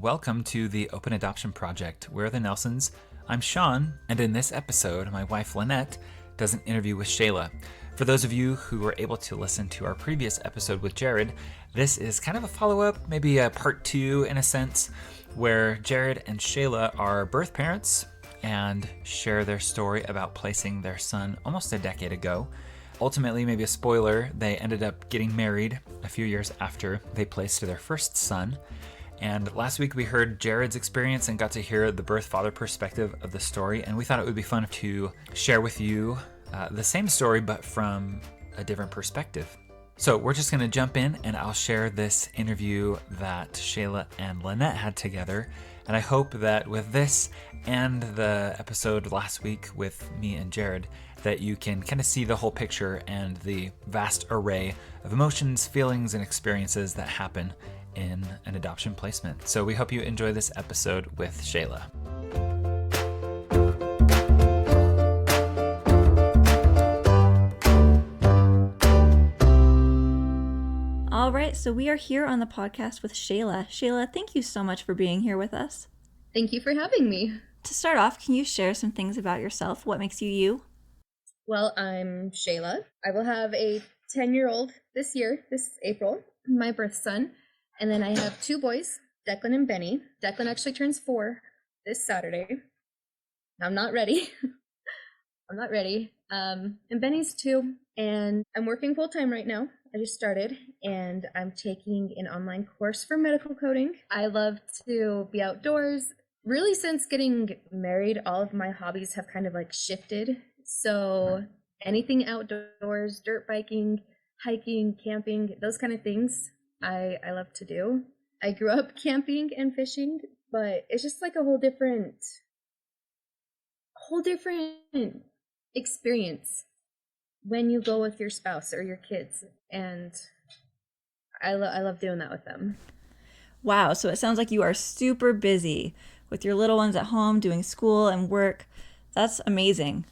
Welcome to the Open Adoption Project. We're the Nelsons. I'm Sean, and in this episode, my wife Lynette does an interview with Shayla. For those of you who were able to listen to our previous episode with Jared, this is kind of a follow-up, maybe a part 2 in a sense, where Jared and Shayla are birth parents and share their story about placing their son almost a decade ago. Ultimately, maybe a spoiler, they ended up getting married a few years after they placed their first son. And last week we heard Jared's experience and got to hear the birth father perspective of the story, and we thought it would be fun to share with you the same story but from a different perspective. So we're just going to jump in and I'll share this interview that Shayla and Lynette had together. And I hope that with this and the episode last week with me and Jared, that you can kind of see the whole picture and the vast array of emotions, feelings, and experiences that happen in an adoption placement. So we hope you enjoy this episode with Shayla. All right, so we are here on the podcast with Shayla. Shayla, thank you so much for being here with us. Thank you for having me. To start off, can you share some things about yourself? What makes you you? Well, I'm Shayla. I will have a 10-year-old this year, this April, my birth son. And then I have 2 boys, Declan and Benny. Declan actually turns 4 this Saturday. I'm not ready. I'm not ready. And Benny's 2, and I'm working full-time right now. I just started, and I'm taking an online course for medical coding. I love to be outdoors. Really, since getting married, all of my hobbies have kind of like shifted. So anything outdoors, dirt biking, hiking, camping, those kind of things, I love to do. I grew up camping and fishing, but it's just like a whole different experience when you go with your spouse or your kids, and I love doing that with them. Wow, so it sounds like you are super busy with your little ones at home doing school and work. That's amazing.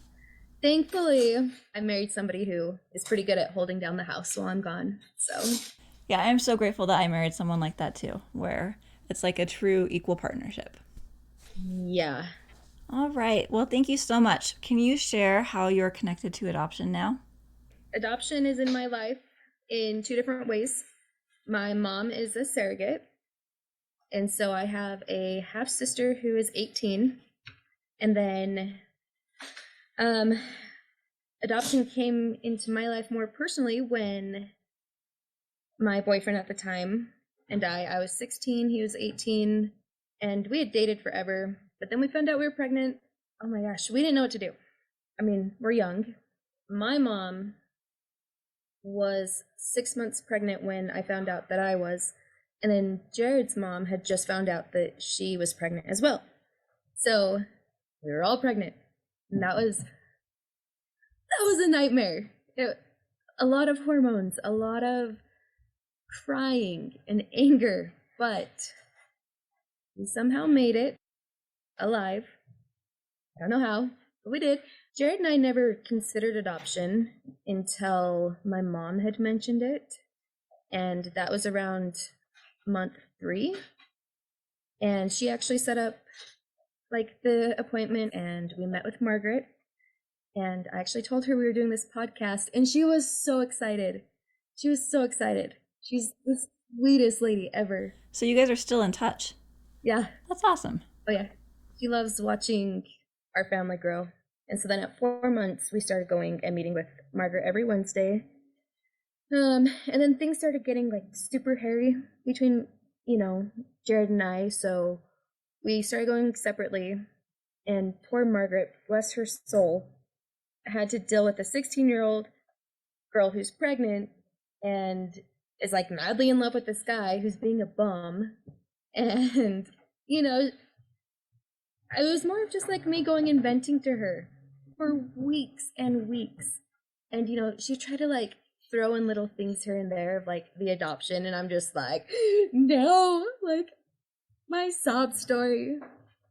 Thankfully, I married somebody who is pretty good at holding down the house while I'm gone. So yeah, I'm so grateful that I married someone like that too, where it's like a true equal partnership. Yeah. All right. Well, thank you so much. Can you share how you're connected to adoption now? Adoption is in my life in 2 different ways. My mom is a surrogate, and so I have a half sister who is 18, and then adoption came into my life more personally when my boyfriend at the time and I was 16, he was 18, and we had dated forever, but then we found out we were pregnant. Oh my gosh, we didn't know what to do. I mean, we're young. My mom was 6 months pregnant when I found out that I was, and then Jared's mom had just found out that she was pregnant as well. So we were all pregnant, and that was a nightmare. A lot of hormones, a lot of crying and anger, but we somehow made it alive. I don't know how, but we did. Jared and I never considered adoption until my mom had mentioned it, and that was around month 3. And she actually set up like the appointment, and we met with Margaret, and I actually told her we were doing this podcast, and she was so excited. She was so excited. She's the sweetest lady ever. So you guys are still in touch? Yeah. That's awesome. Oh yeah. She loves watching our family grow. And so then at 4 months, we started going and meeting with Margaret every Wednesday. And then things started getting like super hairy between, Jared and I. So we started going separately. And poor Margaret, bless her soul, had to deal with a 16-year-old girl who's pregnant and is like madly in love with this guy who's being a bum. And, it was more of just like me going and venting to her for weeks and weeks. And, she tried to like throw in little things here and there of like the adoption. And I'm just like, no, like my sob story.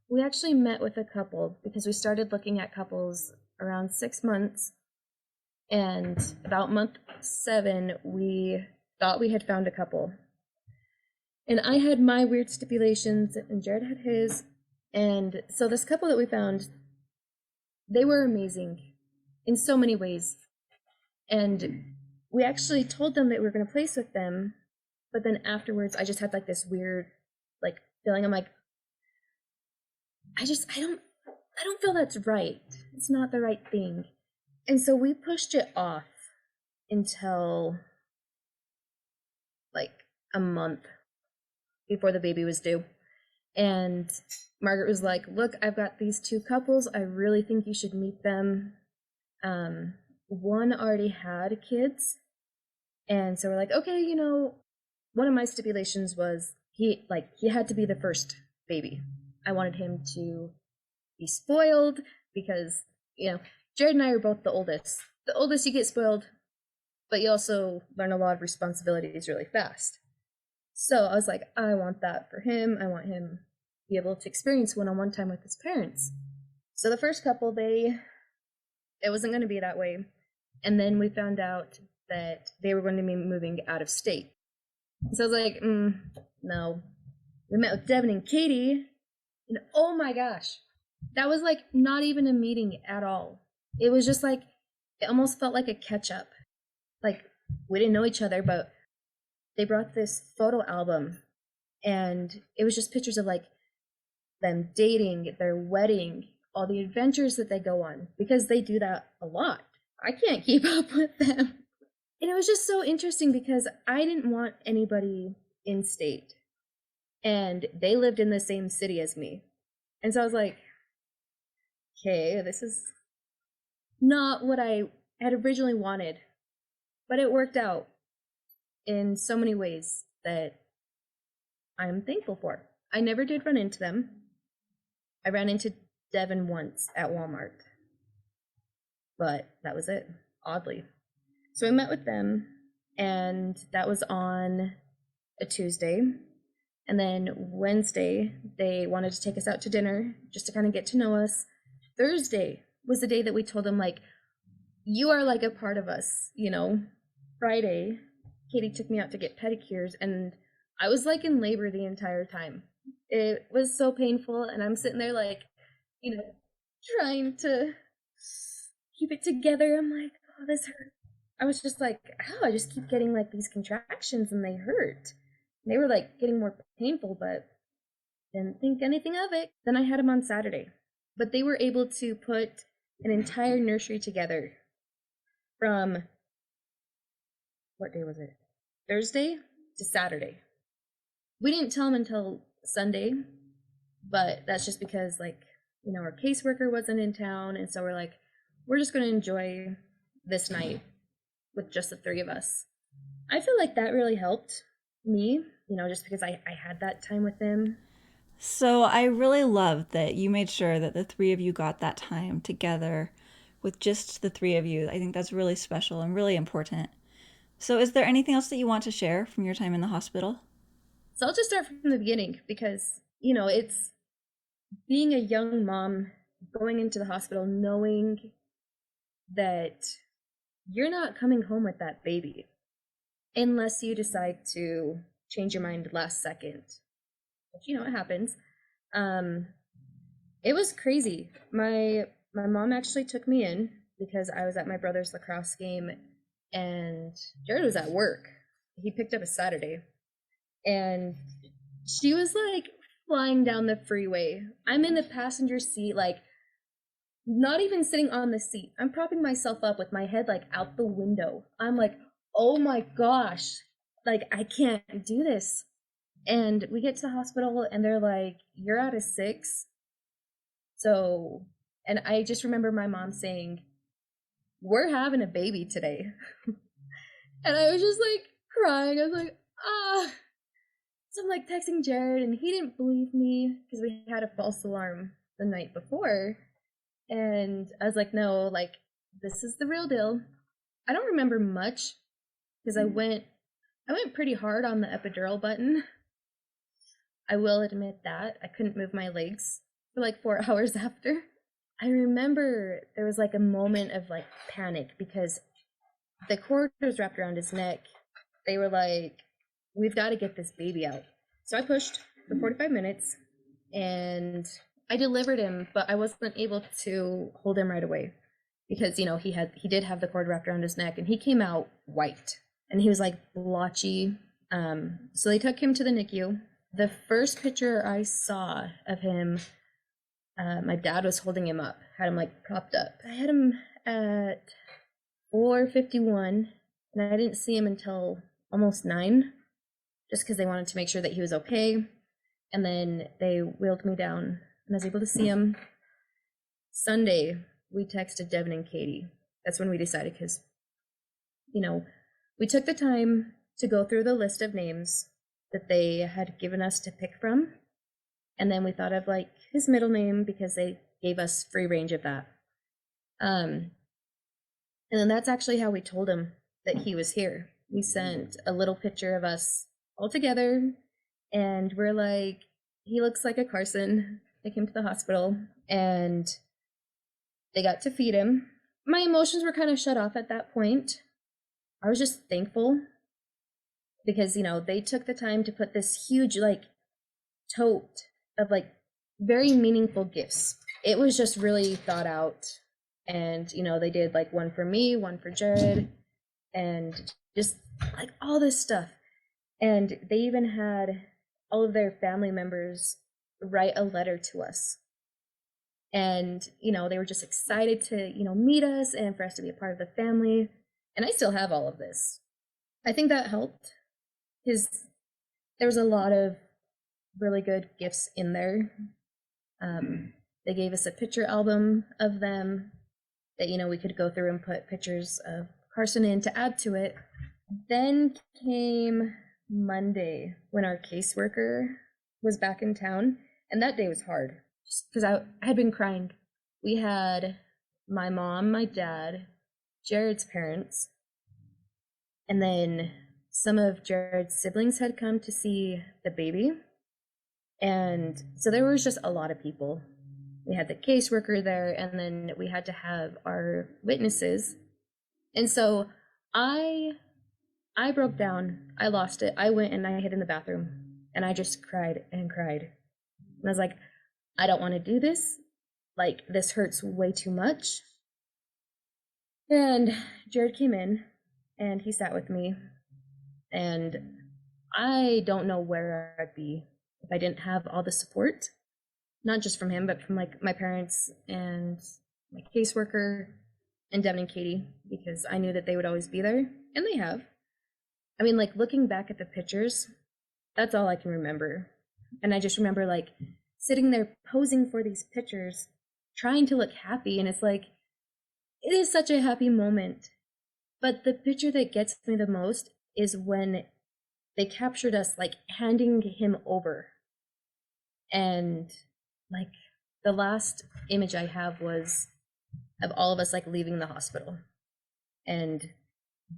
We actually met with a couple because we started looking at couples around 6 months. And about month 7, we thought we had found a couple. And I had my weird stipulations, and Jared had his. And so this couple that we found, they were amazing in so many ways. And we actually told them that we were going to place with them, but then afterwards I just had like this weird like feeling. I'm like, I don't feel that's right. It's not the right thing. And so we pushed it off until like a month before the baby was due. And Margaret was like, look, I've got these two couples. I really think you should meet them. One already had kids. And so we're like, okay, you know, one of my stipulations was he had to be the first baby. I wanted him to be spoiled because, you know, Jared and I are both the oldest. The oldest, you get spoiled, but you also learn a lot of responsibilities really fast. So I was like, I want that for him. I want him to be able to experience one-on-one time with his parents. So the first couple, it wasn't going to be that way. And then we found out that they were going to be moving out of state. So I was like, no. We met with Devin and Katie, and oh my gosh, that was like not even a meeting at all. It was just like, it almost felt like a catch-up. Like, we didn't know each other, but they brought this photo album, and it was just pictures of like them dating, their wedding, all the adventures that they go on, because they do that a lot. I can't keep up with them. And it was just so interesting because I didn't want anybody in state, and they lived in the same city as me. And so I was like, okay, this is not what I had originally wanted, but it worked out in so many ways that I'm thankful for. I never did run into them. I ran into Devin once at Walmart, but that was it, oddly. So I met with them, and that was on a Tuesday. And then Wednesday, they wanted to take us out to dinner just to kind of get to know us. Thursday was the day that we told them, like, you are like a part of us, you know? Friday, Katie took me out to get pedicures, and I was like in labor the entire time. It was so painful, and I'm sitting there like, you know, trying to keep it together. I'm like, oh, this hurts. I was just like, oh, I just keep getting like these contractions and they hurt. They were like getting more painful, but didn't think anything of it. Then I had them on Saturday. But they were able to put an entire nursery together from, what day was it? Thursday to Saturday. We didn't tell them until Sunday, but that's just because, like, you know, our caseworker wasn't in town. And so we're like, we're just going to enjoy this night with just the three of us. I feel like that really helped me, you know, just because I had that time with them. So I really love that you made sure that the three of you got that time together with just the three of you. I think that's really special and really important. So is there anything else that you want to share from your time in the hospital? So I'll just start from the beginning because, you know, it's being a young mom going into the hospital knowing that you're not coming home with that baby unless you decide to change your mind last second, which, you know, it happens. It was crazy. My mom actually took me in because I was at my brother's lacrosse game and Jared was at work. He picked up a Saturday, and she was like flying down the freeway. I'm in the passenger seat, like not even sitting on the seat. I'm propping myself up with my head like out the window. I'm like, oh my gosh, like I can't do this. And we get to the hospital and they're like, you're out of 6. So, and I just remember my mom saying, we're having a baby today. And I was just like crying. I was like, ah. So I'm like texting Jared, and he didn't believe me because we had a false alarm the night before. And I was like, no, like, this is the real deal. I don't remember much because I went pretty hard on the epidural button. I will admit that. I couldn't move my legs for like 4 hours after. I remember there was like a moment of like panic because the cord was wrapped around his neck. They were like, we've got to get this baby out. So I pushed for 45 minutes and I delivered him, but I wasn't able to hold him right away because, he did have the cord wrapped around his neck and he came out white and he was like blotchy. So they took him to the NICU. The first picture I saw of him, my dad was holding him up, had him like propped up. I had him at 4:51 and I didn't see him until almost 9, just because they wanted to make sure that he was okay. And then they wheeled me down and I was able to see him. Sunday, we texted Devin and Katie. That's when we decided, because, we took the time to go through the list of names that they had given us to pick from. And then we thought of like his middle name because they gave us free range of that. And then that's actually how we told him that he was here. We sent a little picture of us all together and we're like, he looks like a Carson. They came to the hospital and they got to feed him. My emotions were kind of shut off at that point. I was just thankful because, they took the time to put this huge like tote of like very meaningful gifts. It was just really thought out. And, they did like one for me, one for Jared, and just like all this stuff. And they even had all of their family members write a letter to us. And, they were just excited to, meet us and for us to be a part of the family. And I still have all of this. I think that helped because there was a lot of really good gifts in there. They gave us a picture album of them that, we could go through and put pictures of Carson in to add to it. Then came Monday when our caseworker was back in town, and that day was hard just because I had been crying. We had my mom, my dad, Jared's parents, and then some of Jared's siblings had come to see the baby. And so there was just a lot of people. We had the caseworker there, and then we had to have our witnesses. And so I broke down. I lost it. I went and I hid in the bathroom and I just cried and cried. And I was like, I don't want to do this. Like, this hurts way too much. And Jared came in and he sat with me. And I don't know where I'd be if I didn't have all the support, not just from him, but from like my parents and my caseworker and Devin and Katie, because I knew that they would always be there, and they have. I mean, like, looking back at the pictures, that's all I can remember. And I just remember like sitting there posing for these pictures, trying to look happy, and it's like, it is such a happy moment. But the picture that gets me the most is when they captured us like handing him over. And like the last image I have was of all of us like leaving the hospital and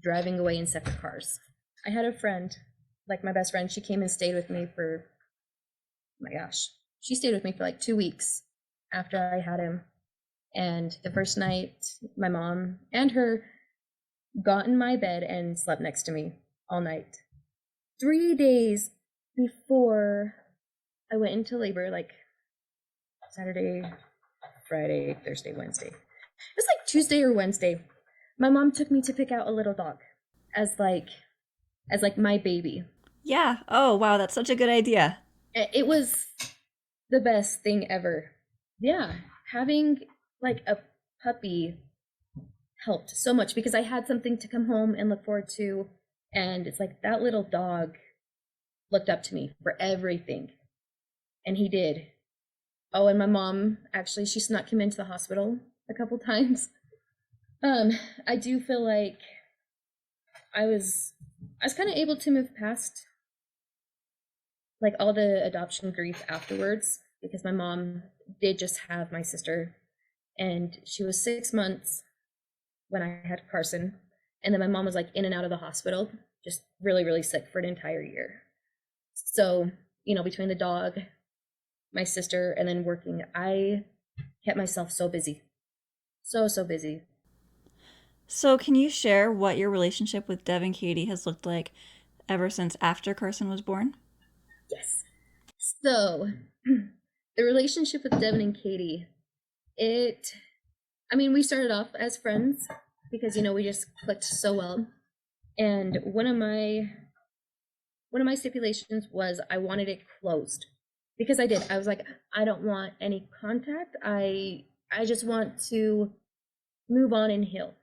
driving away in separate cars. I had a friend, like my best friend, she came and stayed with me for, oh my gosh, she stayed with me for like 2 weeks after I had him. And the first night, my mom and her got in my bed and slept next to me all night. 3 days before I went into labor, like Saturday, Friday, Thursday, Wednesday. It's like Tuesday or Wednesday. My mom took me to pick out a little dog as like my baby. Yeah. Oh, wow. That's such a good idea. It was the best thing ever. Yeah. Having like a puppy helped so much because I had something to come home and look forward to. And it's like that little dog looked up to me for everything. And he did. Oh, and my mom, actually, she snuck him into the hospital a couple times. I do feel like I was kind of able to move past like all the adoption grief afterwards, because my mom did just have my sister, and she was 6 months when I had Carson, and then my mom was like in and out of the hospital, just really, really sick for an entire year. So, between the dog, my sister, and then working, I kept myself so busy. So busy. So, can you share what your relationship with Dev and Katie has looked like ever since after Carson was born? Yes. So, the relationship with Devin and Katie, we started off as friends because, we just clicked so well. And one of my stipulations was I wanted it closed because I did. I was like, I don't want any contact. I just want to move on and heal.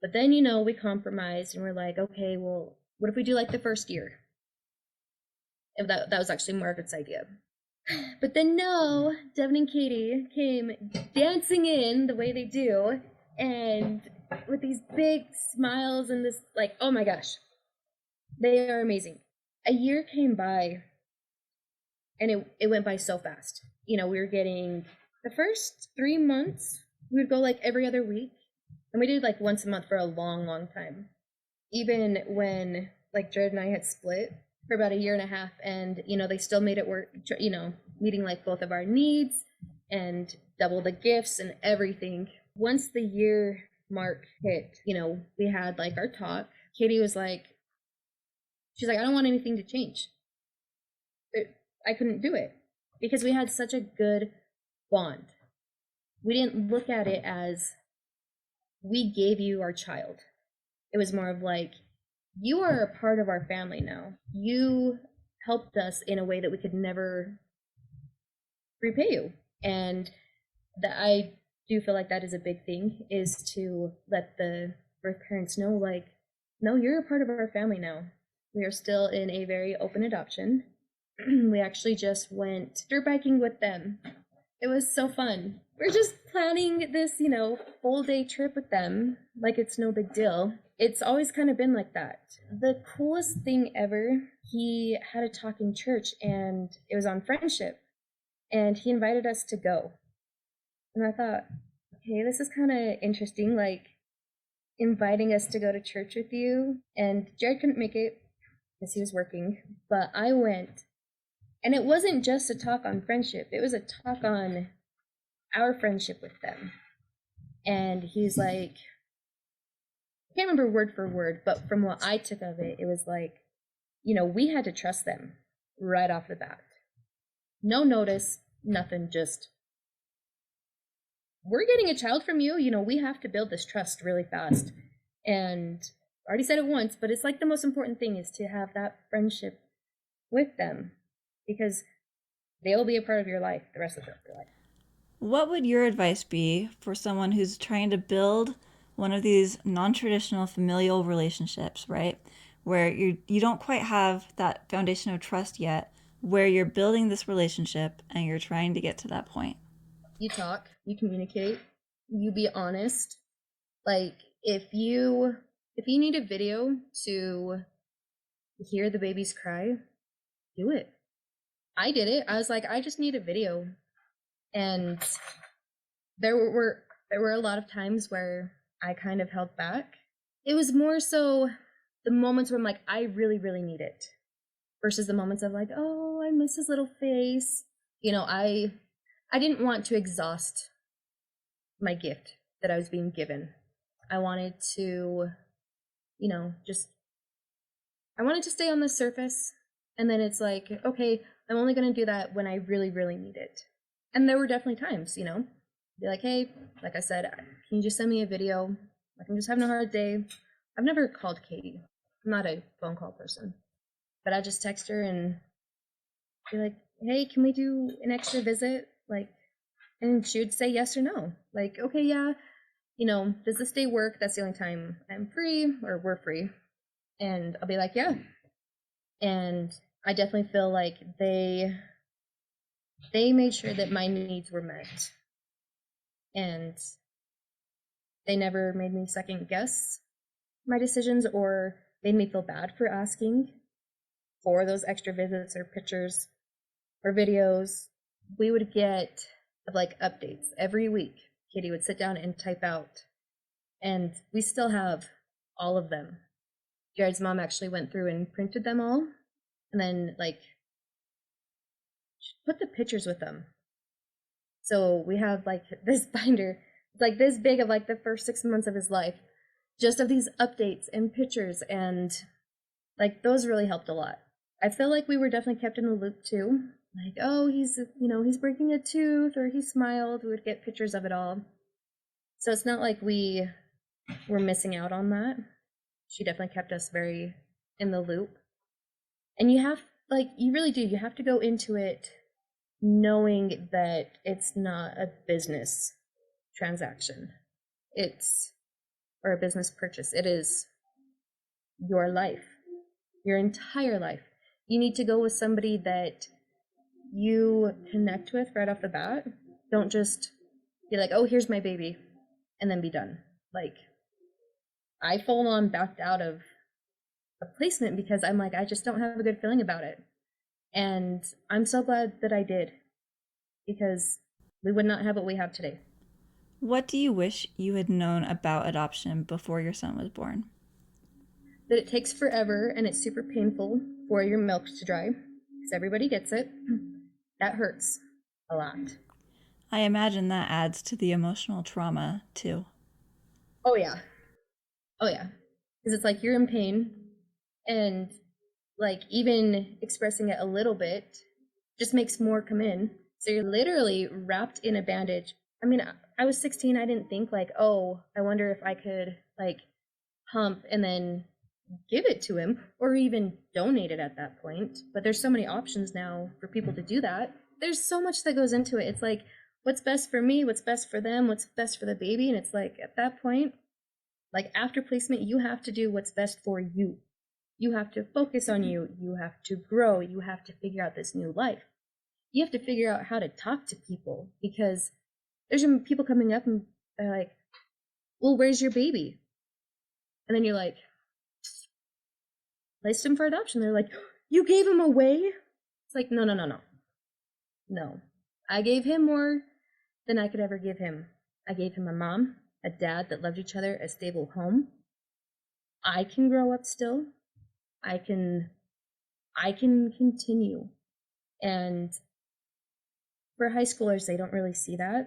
But then, we compromised and we're like, okay, well, what if we do like the first year? If that was actually Margaret's idea. But then no, Devin and Katie came dancing in the way they do, and with these big smiles and this, like, oh my gosh, they are amazing. A year came by, and it went by so fast. We were getting the first 3 months, we would go like every other week, and we did like once a month for a long, long time. Even when like Jared and I had split for about a year and a half, and they still made it work, meeting like both of our needs and double the gifts and everything. Once the year mark hit, we had like our talk. Katie was like, she's like, I don't want anything to change. I couldn't do it because we had such a good bond. We didn't look at it as we gave you our child. It was more of like, you are a part of our family now. You helped us in a way that we could never repay you. And that I do feel like that is a big thing, is to let the birth parents know, like, no, you're a part of our family now. We are still in a very open adoption. We actually just went dirt biking with them. It was so fun. We're just planning this, full day trip with them like it's no big deal. It's always kind of been like that. The coolest thing ever, he had a talk in church and it was on friendship, and he invited us to go. And I thought, okay, this is kind of interesting, like inviting us to go to church with you. And Jared couldn't make it because he was working, but I went. And it wasn't just a talk on friendship, it was a talk on our friendship with them. And he's like, I can't remember word for word, but from what I took of it, it was like, we had to trust them right off the bat. No notice, nothing, just, we're getting a child from you, we have to build this trust really fast. And I already said it once, but it's like the most important thing is to have that friendship with them, because they'll be a part of your life the rest of your life. What would your advice be for someone who's trying to build one of these non-traditional familial relationships, right? Where you don't quite have that foundation of trust yet, where you're building this relationship and you're trying to get to that point. You talk, you communicate, you be honest. Like if you need a video to hear the babies cry, do it. I did it. I was like, I just need a video. And there were a lot of times where I kind of held back. It was more so the moments where I'm like, I really, really need it, versus the moments of like, oh, I miss his little face. I didn't want to exhaust my gift that I was being given. I wanted to, I wanted to stay on the surface. And then it's like, okay, I'm only going to do that when I really, really need it. And there were definitely times, be like, hey, like I said, can you just send me a video? Like, I'm just having a hard day. I've never called Katie. I'm not a phone call person. But I just text her and be like, hey, can we do an extra visit? Like, and she would say yes or no. Like, okay, yeah, does this day work? That's the only time I'm free, or we're free. And I'll be like, yeah. And I definitely feel like they made sure that my needs were met. And they never made me second guess my decisions or made me feel bad for asking for those extra visits or pictures or videos. We would get like updates every week. Katie would sit down and type out, and we still have all of them. Jared's mom actually went through and printed them all, and then like put the pictures with them. So we have like this binder, like this big, of like the first 6 months of his life, just of these updates and pictures, and like those really helped a lot. I feel like we were definitely kept in the loop too. Like, oh, he's breaking a tooth, or he smiled. We would get pictures of it all. So it's not like we were missing out on that. She definitely kept us very in the loop. And you really do, you have to go into it knowing that it's not a business transaction. Or a business purchase. It is your life, your entire life. You need to go with somebody that you connect with right off the bat. Don't just be like, oh, here's my baby, and then be done. Like, I full on backed out of a placement because I'm like, I just don't have a good feeling about it. And I'm so glad that I did, because we would not have what we have today. What do you wish you had known about adoption before your son was born? That it takes forever and it's super painful for your milk to dry, because everybody gets it. That hurts a lot. I imagine that adds to the emotional trauma, too. Oh, yeah. Oh, yeah. Because it's like you're in pain, and like even expressing it a little bit just makes more come in. So you're literally wrapped in a bandage. I mean, I was 16. I didn't think like, oh, I wonder if I could like pump and then give it to him, or even donate it at that point. But there's so many options now for people to do that. There's so much that goes into it. It's like, what's best for me, what's best for them, what's best for the baby. And it's like, at that point, like after placement, you have to do what's best for you. You have to focus on you. You have to grow. You have to figure out this new life. You have to figure out how to talk to people, because there's people coming up and they're like, well, where's your baby? And then you're like, placed him for adoption. They're like, you gave him away? It's like, no. No. I gave him more than I could ever give him. I gave him a mom, a dad that loved each other, a stable home. I can grow up still. I can continue. And for high schoolers, they don't really see that.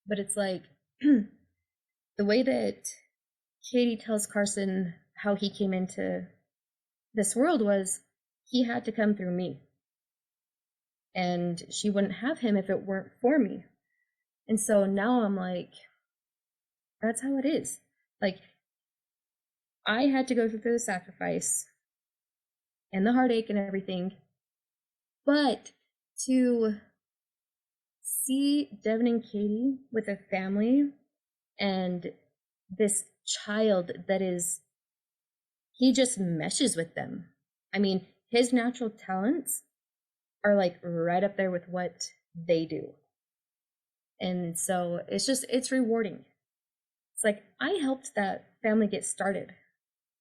But it's like the way that Katie tells Carson how he came into this world was he had to come through me. And she wouldn't have him if it weren't for me. And so now I'm like, that's how it is. Like, I had to go through the sacrifice and the heartache and everything. But to see Devin and Katie with a family and this child that is, he just meshes with them. I mean, his natural talents are like right up there with what they do. And so it's rewarding. It's like, I helped that family get started.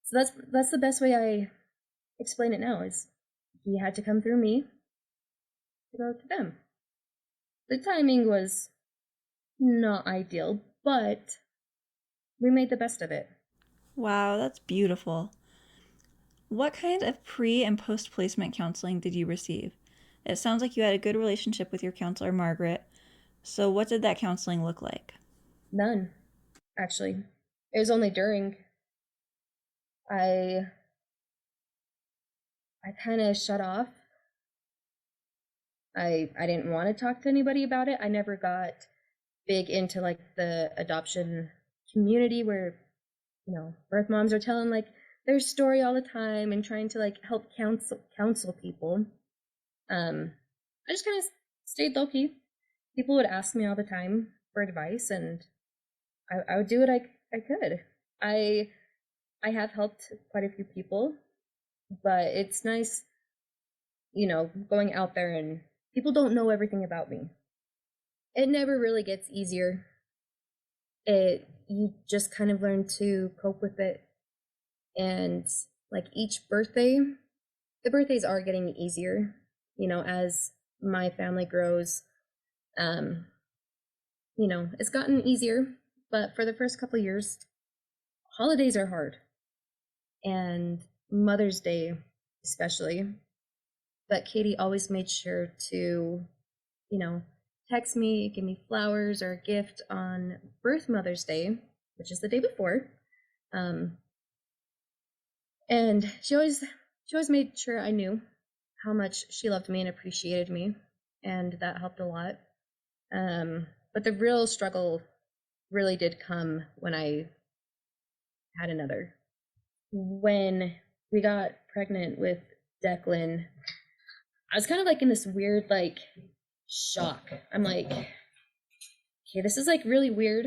So that's the best way I explain it now, is he had to come through me to go to them. The timing was not ideal, but we made the best of it. Wow, that's beautiful. What kind of pre- and post-placement counseling did you receive? It sounds like you had a good relationship with your counselor, Margaret. So what did that counseling look like? None, actually. It was only during. I kind of shut off. I didn't want to talk to anybody about it. I never got big into like the adoption community where, birth moms are telling like their story all the time and trying to like help counsel people. I just kind of stayed low key. People would ask me all the time for advice, and I would do what I could. I have helped quite a few people, but it's nice, going out there and people don't know everything about me. It never really gets easier. You just kind of learn to cope with it. And like each birthday, the birthdays are getting easier, as my family grows. It's gotten easier, but for the first couple of years, holidays are hard. And Mother's Day, especially. But Katie always made sure to, text me, give me flowers or a gift on Mother's Day, which is the day before. And she she always made sure I knew how much she loved me and appreciated me, and that helped a lot. But the real struggle really did come when I had another. When we got pregnant with Declan, I was kind of like in this weird like shock. I'm like, okay, this is like really weird.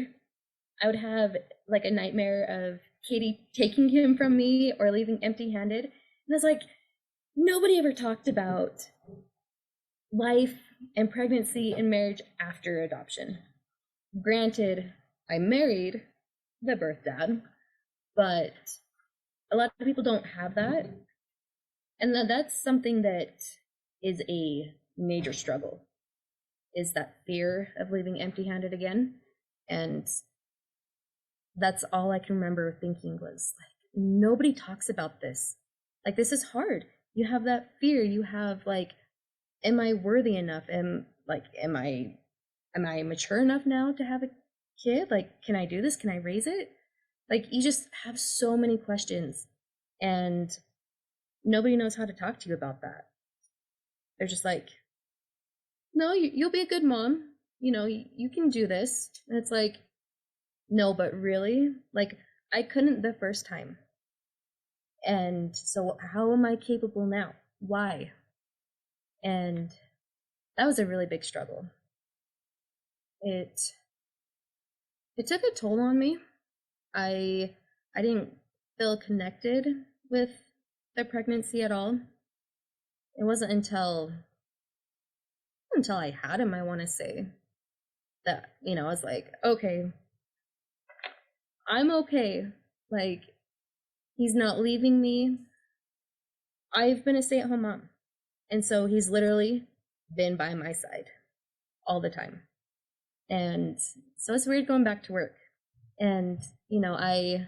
I would have like a nightmare of Katie taking him from me or leaving empty-handed. And I was like, nobody ever talked about life and pregnancy and marriage after adoption. Granted, I married the birth dad, but a lot of people don't have that. And that's something that is a major struggle, is that fear of leaving empty-handed again. And that's all I can remember thinking was like, nobody talks about this. Like, this is hard. You have that fear. You have like, am I worthy enough? Am I mature enough now to have a kid? Like, can I do this? Can I raise it? Like, you just have so many questions, and nobody knows how to talk to you about that. They're just like, no, you'll be a good mom. You know, you can do this. And it's like, no, but really? Like, I couldn't the first time. And so how am I capable now? Why? And that was a really big struggle. It took a toll on me. I didn't feel connected with the pregnancy at all. It wasn't until I had him, I want to say, that, you know, I was like, okay, I'm okay. Like, he's not leaving me. I've been a stay-at-home mom. And so he's literally been by my side all the time. And so it's weird going back to work. And, you know, I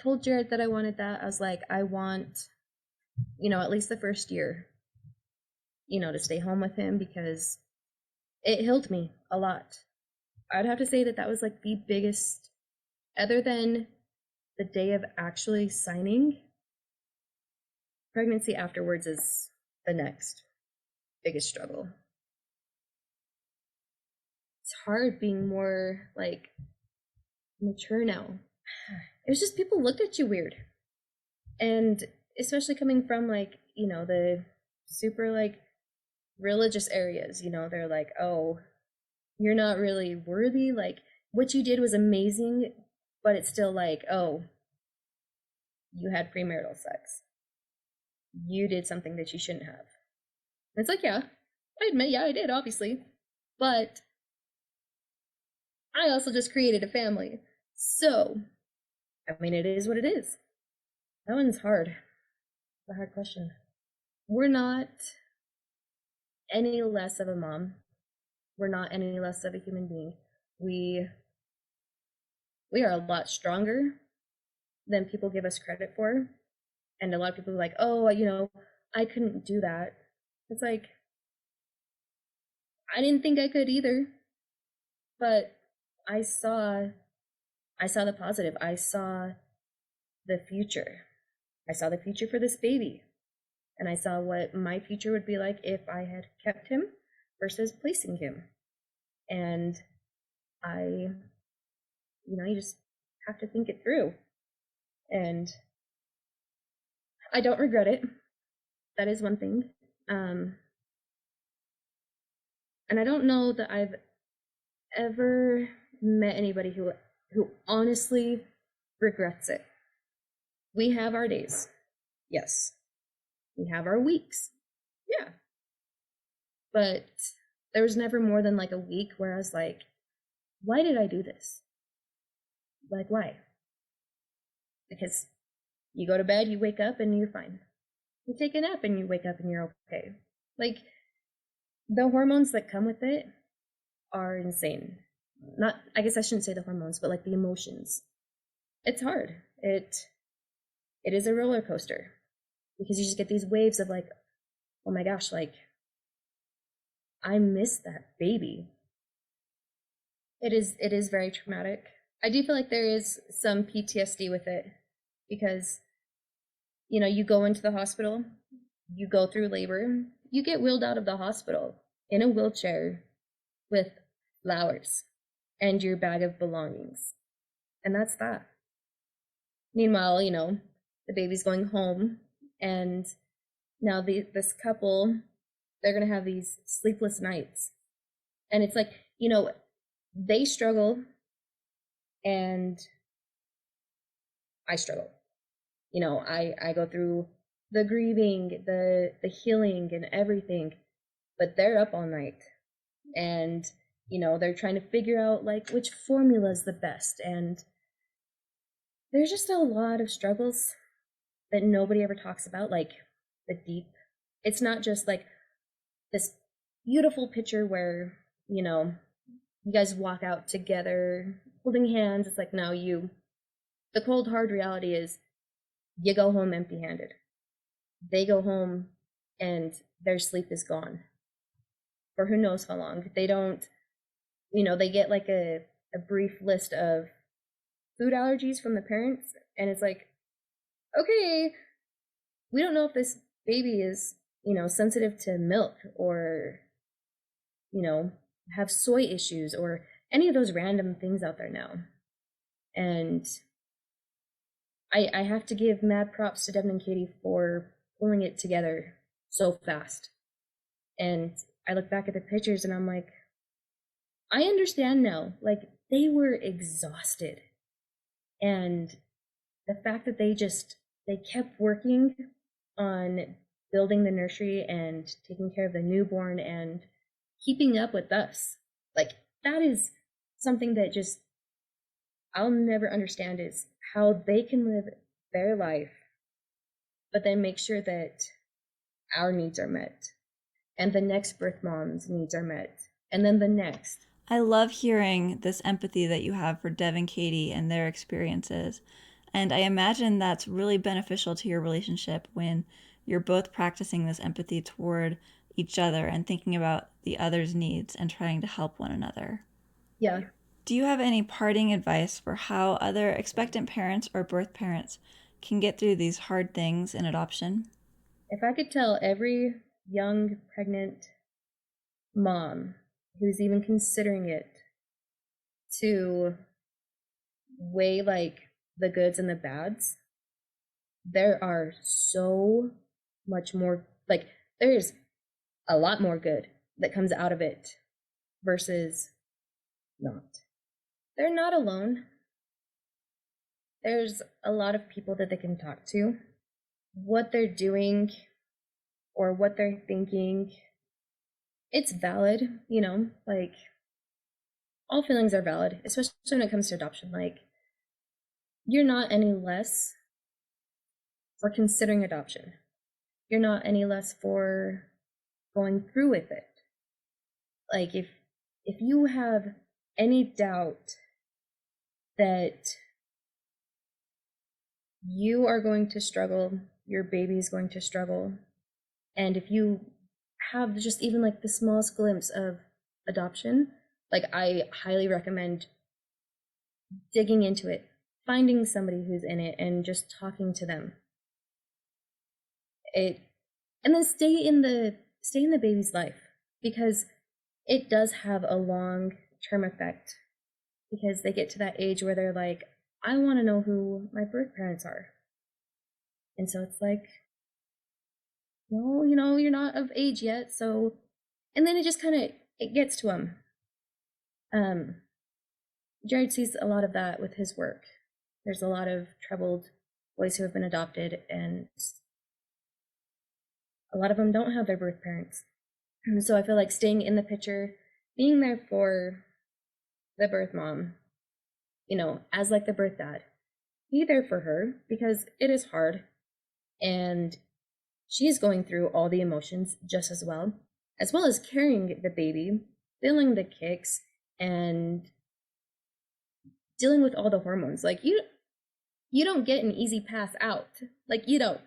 told Jared that I wanted that. I was like, I want, you know, at least the first year, you know, to stay home with him, because it healed me a lot. I'd have to say that was like the biggest, other than the day of actually signing, pregnancy afterwards is the next biggest struggle. It's hard being more like mature now. It was just people looked at you weird. And especially coming from like, you know, the super like religious areas, you know, they're like, oh, you're not really worthy. Like, what you did was amazing, but it's still like, oh, you had premarital sex. You did something that you shouldn't have. And it's like, yeah, I admit, yeah, I did, obviously. But I also just created a family. So, I mean, it is what it is. That one's hard. It's a hard question. We're not any less of a mom. We're not any less of a human being. We are a lot stronger than people give us credit for. And a lot of people are like, oh, you know, I couldn't do that. It's like, I didn't think I could either. But I saw the positive. I saw the future. I saw the future for this baby. And I saw what my future would be like if I had kept him versus placing him. And you just have to think it through. And I don't regret it. That is one thing. And I don't know that I've ever met anybody who honestly regrets it. We have our days. Yes. We have our weeks. Yeah. But there was never more than like a week where I was like, why did I do this? Like, why? Because you go to bed, you wake up, and you're fine. You take a nap, and you wake up, and you're okay. Like, the hormones that come with it are insane. Not, I guess I shouldn't say the hormones, but like the emotions. It's hard. It is a roller coaster, because you just get these waves of like, oh my gosh, like, I miss that baby. It is very traumatic. I do feel like there is some PTSD with it, because You go into the hospital, you go through labor, you get wheeled out of the hospital in a wheelchair with flowers and your bag of belongings. And that's that. Meanwhile, the baby's going home, and now this couple, they're going to have these sleepless nights. And it's like, they struggle and I struggle. I go through the grieving, the healing and everything, but they're up all night and, they're trying to figure out like which formula is the best. And there's just a lot of struggles that nobody ever talks about, like the deep. It's not just like this beautiful picture where, you guys walk out together holding hands. It's like, no, the cold hard reality is you go home empty handed. They go home and their sleep is gone for who knows how long. They don't, they get like a brief list of food allergies from the parents, and it's like, okay, we don't know if this baby is, sensitive to milk or, have soy issues or any of those random things out there now. And I have to give mad props to Devin and Katie for pulling it together so fast. And I look back at the pictures and I'm like, I understand now. Like, they were exhausted. And the fact that they kept working on building the nursery and taking care of the newborn and keeping up with us, like, that is something that just I'll never understand, is how they can live their life but then make sure that our needs are met and the next birth mom's needs are met and then the next. I love hearing this empathy that you have for Dev and Katie and their experiences. And I imagine that's really beneficial to your relationship when you're both practicing this empathy toward each other and thinking about the other's needs and trying to help one another. Yeah. Do you have any parting advice for how other expectant parents or birth parents can get through these hard things in adoption? If I could tell every young pregnant mom who's even considering it to weigh like the goods and the bads, there are so much more, like, there's a lot more good that comes out of it versus not. They're not alone. There's a lot of people that they can talk to. What they're doing or what they're thinking, it's valid, like, all feelings are valid, especially when it comes to adoption. Like, you're not any less for considering adoption. You're not any less for going through with it. Like, if you have any doubt that you are going to struggle, your baby is going to struggle, and if you have just even like the smallest glimpse of adoption, like, I highly recommend digging into it, finding somebody who's in it and just talking to them. And then stay in the baby's life, because it does have a long-term effect, because they get to that age where they're like, I want to know who my birth parents are. And so it's like, well, you're not of age yet, so, and then it just kind of, it gets to them. Jared sees a lot of that with his work. There's a lot of troubled boys who have been adopted, and a lot of them don't have their birth parents. So I feel like staying in the picture, being there for the birth mom, as like the birth dad, be there for her, because it is hard, and she is going through all the emotions just as well as carrying the baby, feeling the kicks, and dealing with all the hormones. Like, you don't get an easy pass out. Like, you don't.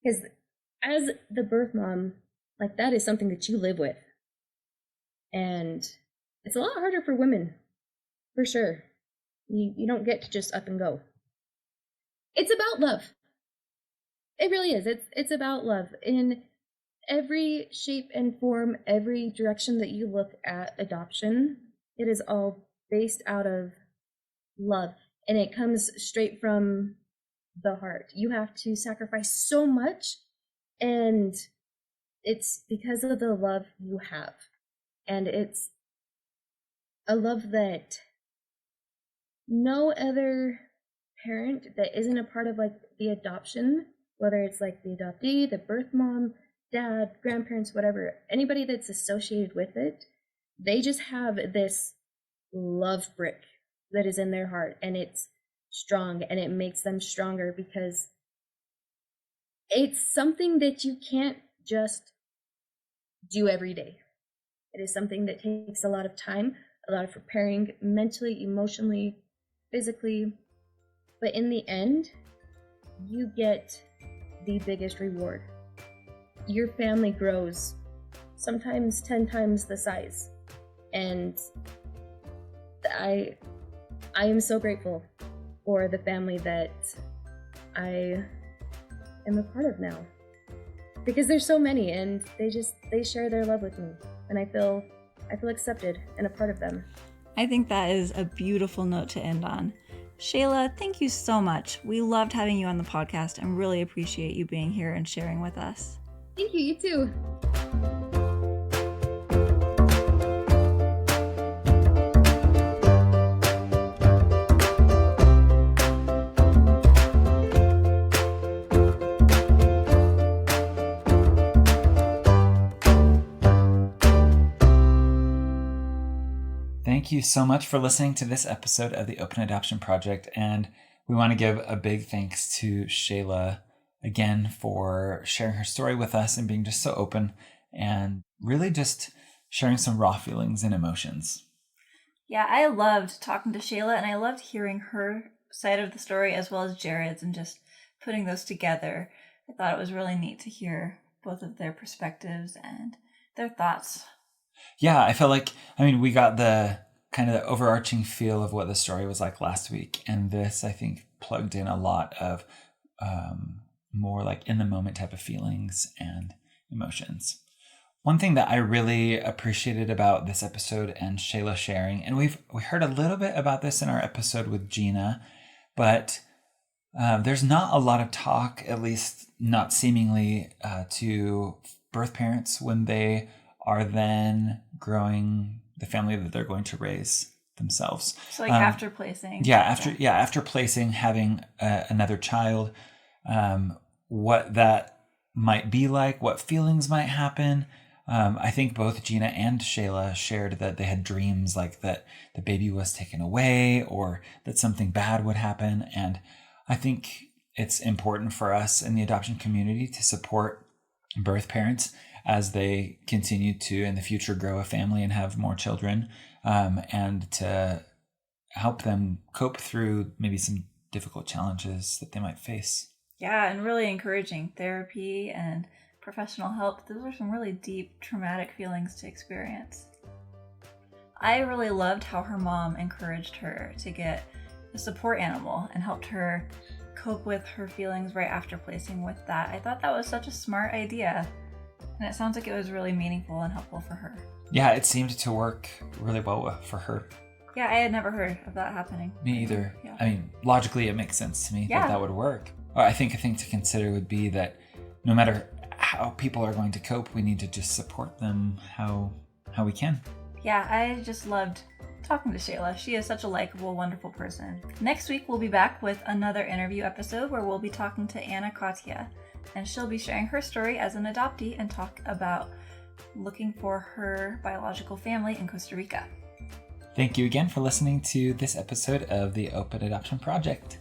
Because as the birth mom, like, that is something that you live with. And it's a lot harder for women, for sure. You don't get to just up and go. It's about love. It really is. It's about love in every shape and form, every direction that you look at adoption. It is all based out of love, and it comes straight from the heart. You have to sacrifice so much, and it's because of the love you have. And it's a love that no other parent that isn't a part of like the adoption, whether it's like the adoptee, the birth mom, dad, grandparents, whatever, anybody that's associated with it, they just have this love brick that is in their heart, and it's strong, and it makes them stronger because it's something that you can't just do every day. It is something that takes a lot of time, a lot of preparing mentally, emotionally, physically, but in the end, you get the biggest reward. Your family grows sometimes 10 times the size, and I am so grateful for the family that I am a part of now, because there's so many, and they share their love with me, and I feel accepted and a part of them. I think that is a beautiful note to end on. Shayla, thank you so much. We loved having you on the podcast and really appreciate you being here and sharing with us. Thank you, you too. Thank you so much for listening to this episode of the Open Adoption Project. And we want to give a big thanks to Shayla again for sharing her story with us and being just so open and really just sharing some raw feelings and emotions. Yeah, I loved talking to Shayla, and I loved hearing her side of the story as well as Jared's and just putting those together. I thought it was really neat to hear both of their perspectives and their thoughts. Yeah, I felt like, we got the kind of the overarching feel of what the story was like last week. And this, I think, plugged in a lot of more like in the moment type of feelings and emotions. One thing that I really appreciated about this episode and Shayla sharing, and we heard a little bit about this in our episode with Gina, but there's not a lot of talk, at least not seemingly, to birth parents when they are then growing the family that they're going to raise themselves. So like after placing. After placing, having another child, what that might be like, what feelings might happen. I think both Gina and Shayla shared that they had dreams like that the baby was taken away or that something bad would happen. And I think it's important for us in the adoption community to support birth parents as they continue to in the future grow a family and have more children, and to help them cope through maybe some difficult challenges that they might face. Yeah, and really encouraging therapy and professional help. Those are some really deep, traumatic feelings to experience. I really loved how her mom encouraged her to get a support animal and helped her cope with her feelings right after placing with that. I thought that was such a smart idea. And it sounds like it was really meaningful and helpful for her. Yeah, it seemed to work really well for her. Yeah, I had never heard of that happening. Me either. Yeah. Logically it makes sense to me that would work. I think a thing to consider would be that no matter how people are going to cope, we need to just support them how we can. Yeah, I just loved talking to Shayla. She is such a likable, wonderful person. Next week, we'll be back with another interview episode where we'll be talking to Anna Katia, and she'll be sharing her story as an adoptee and talk about looking for her biological family in Costa Rica. Thank you again for listening to this episode of the Open Adoption Project.